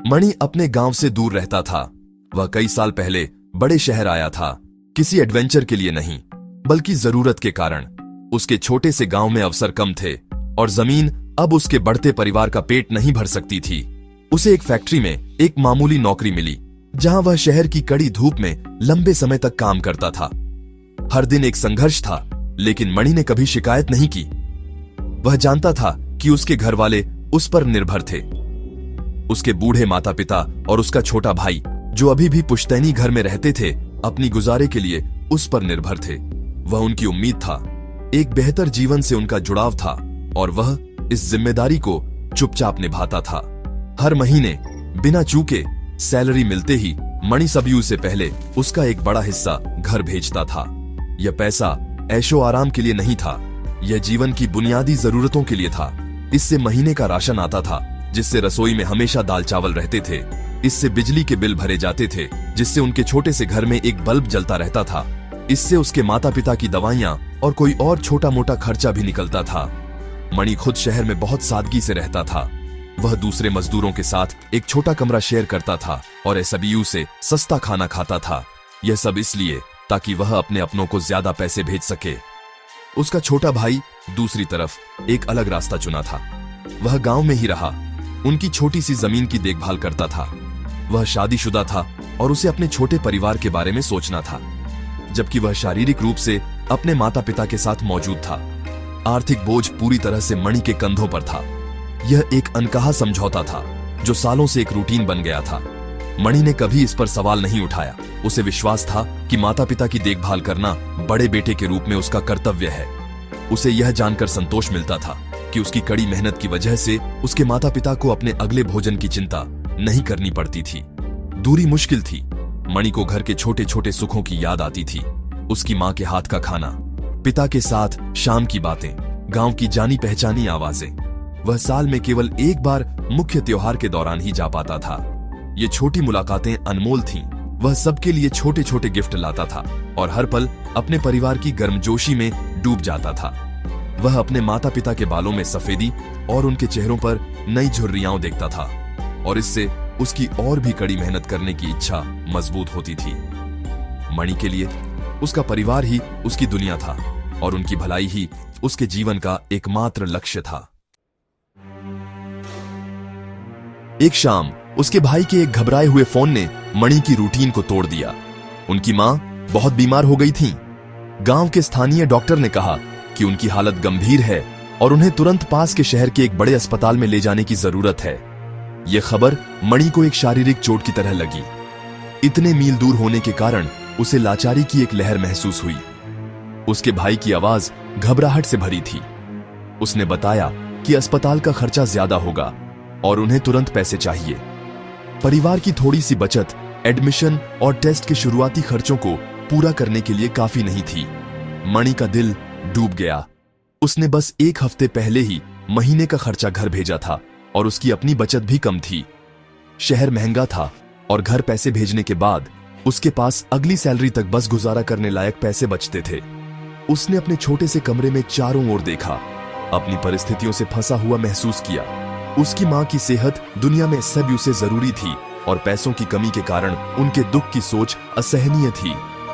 मणि अपने गांव से दूर रहता था। वह कई साल पहले बड़े शहर आया था, किसी एडवेंचर के लिए नहीं, बल्कि जरूरत के कारण। उसके छोटे से गांव में अवसर कम थे और जमीन अब उसके बढ़ते परिवार का पेट नहीं भर सकती थी। उसे एक फैक्ट्री में एक मामूली नौकरी मिली, जहां वह शहर की कड़ी धूप में लंबे समय तक काम करता था। हर दिन एक संघर्ष था, लेकिन मणि ने कभी शिकायत नहीं की। वह जानता था कि उसके घर वाले उस पर निर्भर थे। उसके बूढ़े माता पिता और उसका छोटा भाई, जो अभी भी पुश्तैनी घर में रहते थे, अपनी गुजारे के लिए उस पर निर्भर थे। वह उनकी उम्मीद था, एक बेहतर जीवन से उनका जुड़ाव था, और वह इस जिम्मेदारी को चुपचाप निभाता था। हर महीने बिना चूके सैलरी मिलते ही मणि सबयू से पहले उसका एक बड़ा हिस्सा घर भेजता था। यह पैसा ऐशो आराम के लिए नहीं था, यह जीवन की बुनियादी जरूरतों के लिए था। इससे महीने का राशन आता था, जिससे रसोई में हमेशा दाल चावल रहते थे। इससे बिजली के बिल भरे जाते थे, जिससे उनके छोटे से घर में एक बल्ब जलता रहता था। इससे उसके माता पिता की दवाइयां और कोई और छोटा मोटा खर्चा भी निकलता था। मणि खुद शहर में बहुत सादगी से रहता था। वह दूसरे मजदूरों के साथ एक छोटा कमरा शेयर करता था और एसबीयू से सस्ता खाना खाता था। यह सब इसलिए ताकि वह अपने अपनों को ज्यादा पैसे भेज सके। उसका छोटा भाई दूसरी तरफ एक अलग रास्ता चुना था। वह गांव में ही रहा, उनकी छोटी सी जमीन की देखभाल करता था। वह शादीशुदा था और उसे अपने छोटे परिवार के बारे में सोचना था, जबकि वह शारीरिक रूप से अपने माता पिता के साथ मौजूद था। आर्थिक बोझ पूरी तरह से मणि के कंधों पर था। यह एक अनकहा समझौता था, जो सालों से एक रूटीन बन गया था। मणि ने कभी इस पर सवाल नहीं उठाया। उसे विश्वास था कि माता पिता की देखभाल करना बड़े बेटे के रूप में उसका कर्तव्य है। उसे यह जानकर संतोष मिलता था कि उसकी कड़ी मेहनत की वजह से उसके माता पिता को अपने अगले भोजन की चिंता नहीं करनी पड़ती थी। दूरी मुश्किल थी। मणि को घर के छोटे छोटे सुखों की याद आती थी। उसकी माँ के हाथ का खाना, पिता के साथ शाम की बातें, गांव की जानी पहचानी आवाजें। वह साल में केवल एक बार मुख्य त्योहार के दौरान ही जा पाता था। ये छोटी मुलाकातें अनमोल थीं। वह सबके लिए छोटे छोटे गिफ्ट लाता था और हर पल अपने परिवार की गर्मजोशी में डूब जाता था। वह अपने माता पिता के बालों में सफेदी और उनके चेहरों पर नई झुर्रियां देखता था, और इससे उसकी और भी कड़ी मेहनत करने की इच्छा मजबूत होती थी। मणि के लिए उसका परिवार ही उसकी दुनिया था, और उनकी भलाई ही उसके जीवन का एकमात्र लक्ष्य था। एक शाम उसके भाई के एक घबराए हुए फोन ने मणि की रूटीन को तोड़ दिया। उनकी मां बहुत बीमार हो गई थी। गांव के स्थानीय डॉक्टर ने कहा कि उनकी हालत गंभीर है और उन्हें तुरंत पास के शहर के एक बड़े अस्पताल में ले जाने की जरूरत है। यह खबर मणि को एक शारीरिक चोट की तरह लगी। इतने मील दूर होने के कारण उसे लाचारी की एक लहर महसूस हुई। उसके भाई की आवाज घबराहट से भरी थी। उसने बताया कि अस्पताल का खर्चा ज्यादा होगा और उन्हें तुरंत पैसे चाहिए। परिवार की थोड़ी सी बचत एडमिशन और टेस्ट के शुरुआती खर्चों को पूरा करने के लिए काफी नहीं थी। मणि का दिल डूब गया। उसने बस एक हफ्ते पहले ही महीने का खर्चा घर भेजा था और उसकी अपनी बचत भी कम थी। शहर महंगा था और घर पैसे भेजने के बाद उसके पास अगली सैलरी तक बस गुजारा करने लायक पैसे बचते थे। उसने अपने छोटे से कमरे में चारों ओर देखा, अपनी परिस्थितियों से फंसा हुआ महसूस किया। उसकी मां की सेहत दुनिया में सब उसे जरूरी थी और पैसों की कमी के कारण उनके दुख की सोच असहनीय थी।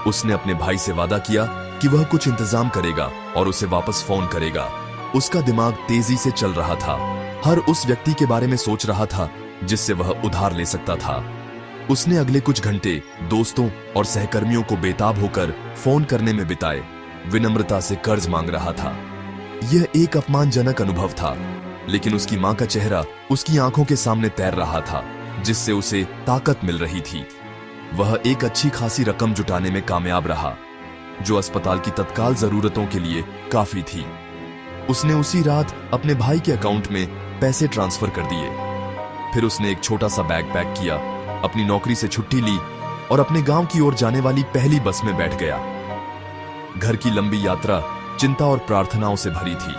उसने अपने भाई से वादा किया कि वह कुछ इंतजाम करेगा और उसे वापस फोन करेगा। उसका दिमाग तेजी से चल रहा था। हर उस व्यक्ति के बारे में सोच रहा था जिससे वह उधार ले सकता था। उसने अगले कुछ घंटे दोस्तों और सहकर्मियों को बेताब होकर फोन करने में बिताए। विनम्रता से कर्ज मांग रहा था। यह एक अपमानजनक अनुभव था, लेकिन उसकी मां का चेहरा उसकी आंखों के सामने तैर रहा था, जिससे उसे ताकत मिल रही थी। वह एक अच्छी खासी रकम जुटाने में कामयाब रहा, जो अस्पताल की तत्काल जरूरतों के लिए काफी थी। उसने उसी रात अपने भाई के अकाउंट में पैसे ट्रांसफर कर दिए। फिर उसने एक छोटा सा बैग पैक किया, अपनी नौकरी से छुट्टी ली और अपने गांव की ओर जाने वाली पहली बस में बैठ गया। घर की लंबी यात्रा चिंता और प्रार्थनाओं से भरी थी।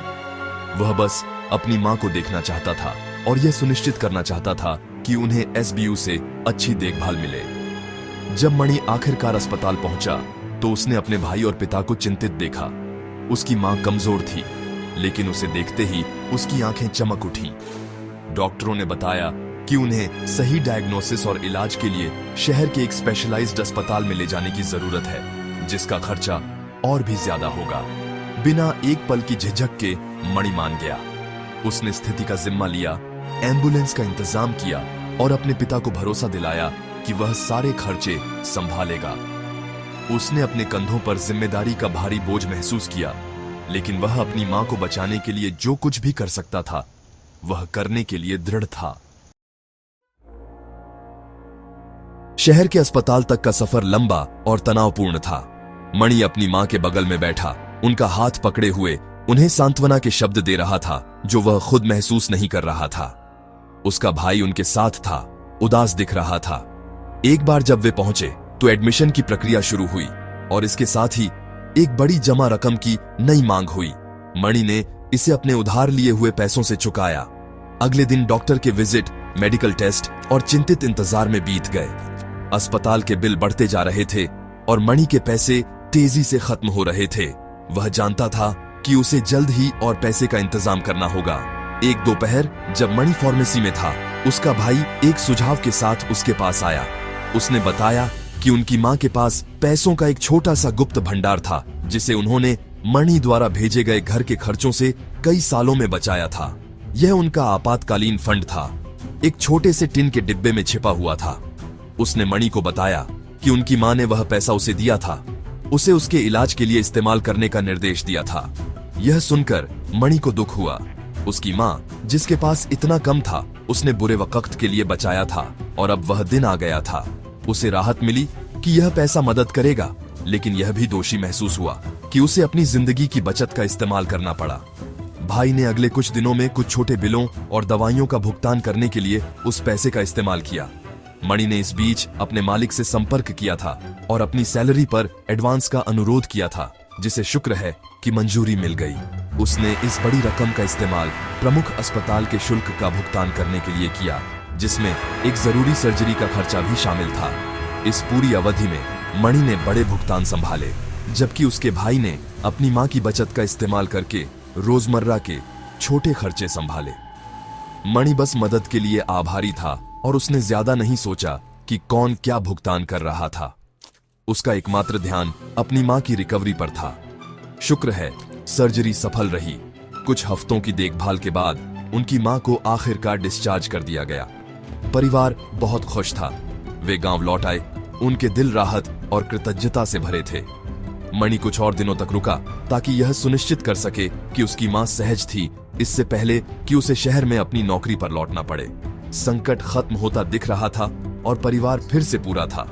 वह बस अपनी मां को देखना चाहता था और यह सुनिश्चित करना चाहता था कि उन्हें एसबीयू से अच्छी देखभाल मिले। जब मणि आखिरकार अस्पताल पहुंचा तो उसने अपने भाई और पिता को चिंतित देखा। उसकी मां कमजोर थी, लेकिन उसे देखते ही उसकी आंखें चमक उठी। डॉक्टरों ने बताया कि उन्हें सही डायग्नोसिस और इलाज के लिए शहर के एक स्पेशलाइज्ड अस्पताल में ले जाने की जरूरत है, जिसका खर्चा और भी ज्यादा होगा। बिना एक पल की झिझक के मणि मान गया। उसने स्थिति का जिम्मा लिया, एम्बुलेंस का इंतजाम किया और अपने पिता को भरोसा दिलाया कि वह सारे खर्चे संभालेगा। उसने अपने कंधों पर जिम्मेदारी का भारी बोझ महसूस किया, लेकिन वह अपनी मां को बचाने के लिए जो कुछ भी कर सकता था, वह करने के लिए दृढ़ था। शहर के अस्पताल तक का सफर लंबा और तनावपूर्ण था। मणि अपनी मां के बगल में बैठा, उनका हाथ पकड़े हुए उन्हें सांत्वना के शब्द दे रहा था जो वह खुद महसूस नहीं कर रहा था। उसका भाई उनके साथ था, उदास दिख रहा था। एक बार जब वे पहुंचे तो एडमिशन की प्रक्रिया शुरू हुई और इसके साथ ही एक बड़ी जमा रकम की नई मांग हुई। मणि ने इसे अपने उधार लिए हुए पैसों से चुकाया। अगले दिन डॉक्टर के विजिट, मेडिकल टेस्ट और चिंतित इंतजार में बीत गए। अस्पताल के बिल बढ़ते जा रहे थे और मणि के पैसे तेजी से खत्म हो रहे थे। वह जानता था कि उसे जल्द ही और पैसे का इंतजाम करना होगा। एक दोपहर जब मणि फार्मेसी में था, उसका भाई एक सुझाव के साथ उसके पास आया। उसने बताया कि उनकी मां के पास पैसों का एक छोटा सा गुप्त भंडार था, जिसे उन्होंने मणि द्वारा भेजे गए घर के खर्चों से कई सालों में बचाया था। यह उनका आपातकालीन फंड था, एक छोटे से टिन के डिब्बे में छिपा हुआ था। उसने मणि को बताया कि उनकी मां ने वह पैसा उसे दिया था, उसे उसके इलाज के लिए इस्तेमाल करने का निर्देश दिया था। यह सुनकर मणि को दुख हुआ। उसकी मां, जिसके पास इतना कम था, उसने बुरे वक्त के लिए बचाया था और अब वह दिन आ गया था। उसे राहत मिली कि यह पैसा मदद करेगा, लेकिन यह भी दोषी महसूस हुआ कि उसे अपनी जिंदगी की बचत का इस्तेमाल करना पड़ा। भाई ने अगले कुछ दिनों में कुछ छोटे बिलों और दवाइयों का भुगतान करने के लिए उस पैसे का इस्तेमाल किया। मणि ने इस बीच अपने मालिक से संपर्क किया था और अपनी सैलरी पर एडवांस का अनुरोध किया था, जिसे शुक्र है कि मंजूरी मिल गई। उसने इस बड़ी रकम का इस्तेमाल प्रमुख अस्पताल के शुल्क का भुगतान करने के लिए किया, जिसमें एक जरूरी सर्जरी का खर्चा भी शामिल था। इस पूरी अवधि में मणि ने बड़े भुगतान संभाले, जबकि उसके भाई ने अपनी मां की बचत का इस्तेमाल करके रोजमर्रा के छोटे खर्चे संभाले। मणि बस मदद के लिए आभारी था और उसने ज्यादा नहीं सोचा कि कौन क्या भुगतान कर रहा था। उसका एकमात्र ध्यान अपनी मां की रिकवरी पर था। शुक्र है, सर्जरी सफल रही। कुछ हफ्तों की देखभाल के बाद उनकी मां को आखिरकार डिस्चार्ज कर दिया गया। परिवार बहुत खुश था। वे गांव लौट आए। उनके दिल राहत और कृतज्ञता से भरे थे। मणि कुछ और दिनों तक रुका ताकि यह सुनिश्चित कर सके कि उसकी मां सहज थी, इससे पहले कि उसे शहर में अपनी नौकरी पर लौटना पड़े। संकट खत्म होता दिख रहा था और परिवार फिर से पूरा था।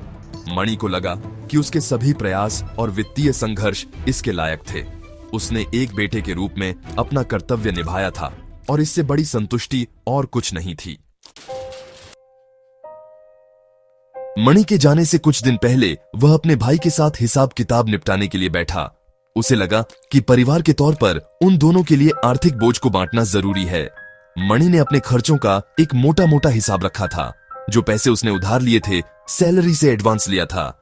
मणि को लगा कि उसके सभी प्रयास और वित्तीय संघर्ष इसके लायक थे। उसने एक बेटे के रूप में अपना कर्तव्य निभाया था और इससे बड़ी संतुष्टि और कुछ नहीं थी। मणि के जाने से कुछ दिन पहले वह अपने भाई के साथ हिसाब किताब निपटाने के लिए बैठा। उसे लगा कि परिवार के तौर पर उन दोनों के लिए आर्थिक बोझ को बांटना जरूरी है। मणि ने अपने खर्चों का एक मोटा मोटा हिसाब रखा था। जो पैसे उसने उधार लिए थे, सैलरी से एडवांस लिया था।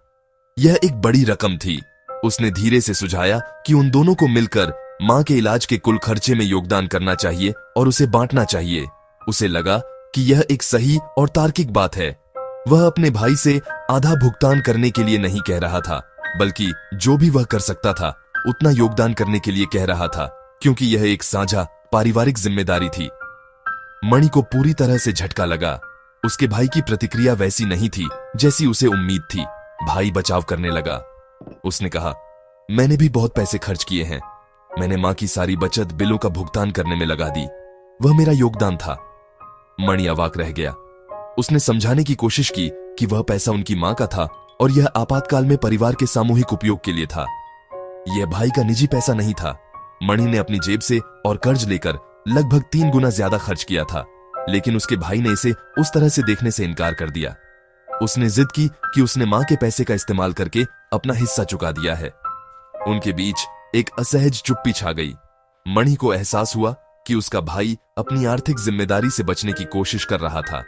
यह एक बड़ी रकम थी। उसने धीरे से सुझाया कि उन दोनों को मिलकर मां के इलाज के कुल खर्चे में योगदान करना चाहिए और उसे बांटना चाहिए। उसे लगा कि यह एक सही और तार्किक बात है। वह अपने भाई से आधा भुगतान करने के लिए नहीं कह रहा था, बल्कि जो भी वह कर सकता था उतना योगदान करने के लिए कह रहा था, क्योंकि यह एक साझा पारिवारिक जिम्मेदारी थी। मणि को पूरी तरह से झटका लगा। उसके भाई की प्रतिक्रिया वैसी नहीं थी जैसी उसे उम्मीद थी। भाई बचाव करने लगा। उसने कहा, मैंने भी बहुत पैसे खर्च किए हैं। मैंने मां की सारी बचत बिलों का भुगतान करने में लगा दी। वह मेरा योगदान था। मणि अवाक रह गया। उसने समझाने की कोशिश की कि वह पैसा उनकी मां का था और यह आपातकाल में परिवार के सामूहिक उपयोग के लिए था। यह भाई का निजी पैसा नहीं था। मणि ने अपनी जेब से और कर्ज लेकर लगभग 3 गुना ज्यादा खर्च किया था, लेकिन उसके भाई ने इसे उस तरह से देखने से इनकार कर दिया। उसने जिद की कि उसने मां के पैसे का इस्तेमाल करके अपना हिस्सा चुका दिया है। उनके बीच एक असहज चुप्पी छा गई। मणि को एहसास हुआ कि उसका भाई अपनी आर्थिक जिम्मेदारी से बचने की कोशिश कर रहा था।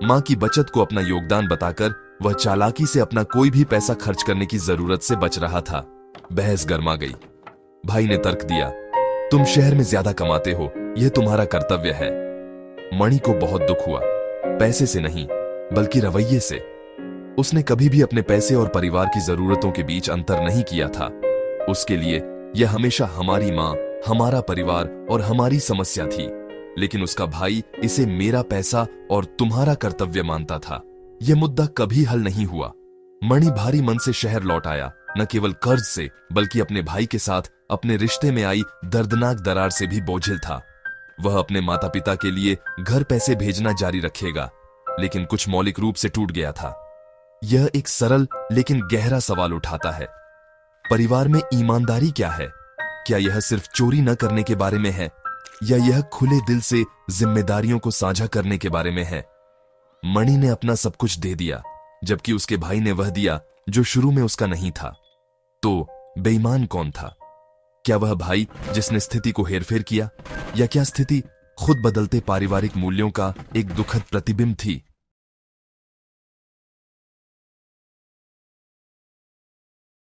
मां की बचत को अपना योगदान बताकर वह चालाकी से अपना कोई भी पैसा खर्च करने की जरूरत से बच रहा था। बहस गर्मा गई। भाई ने तर्क दिया, तुम शहर में ज्यादा कमाते हो, यह तुम्हारा कर्तव्य है। मणि को बहुत दुख हुआ। पैसे से नहीं बल्कि रवैये से। उसने कभी भी अपने पैसे और परिवार की जरूरतों के बीच अंतर नहीं किया था। उसके लिए यह हमेशा हमारी मां, हमारा परिवार और हमारी समस्या थी। लेकिन उसका भाई इसे मेरा पैसा और तुम्हारा कर्तव्य मानता था। यह मुद्दा कभी हल नहीं हुआ। मणि भारी मन से शहर लौट आया, न केवल कर्ज से बल्कि अपने भाई के साथ अपने रिश्ते में आई दर्दनाक दरार से भी बोझिल था। वह अपने माता पिता के लिए घर पैसे भेजना जारी रखेगा, लेकिन कुछ मौलिक रूप से टूट गया था। यह एक सरल लेकिन गहरा सवाल उठाता है, परिवार में ईमानदारी क्या है? क्या यह सिर्फ चोरी न करने के बारे में है, या यह खुले दिल से जिम्मेदारियों को साझा करने के बारे में है? मणि ने अपना सब कुछ दे दिया, जबकि उसके भाई ने वह दिया जो शुरू में उसका नहीं था। तो बेईमान कौन था? क्या वह भाई जिसने स्थिति को हेरफेर किया, या क्या स्थिति खुद बदलते पारिवारिक मूल्यों का एक दुखद प्रतिबिंब थी?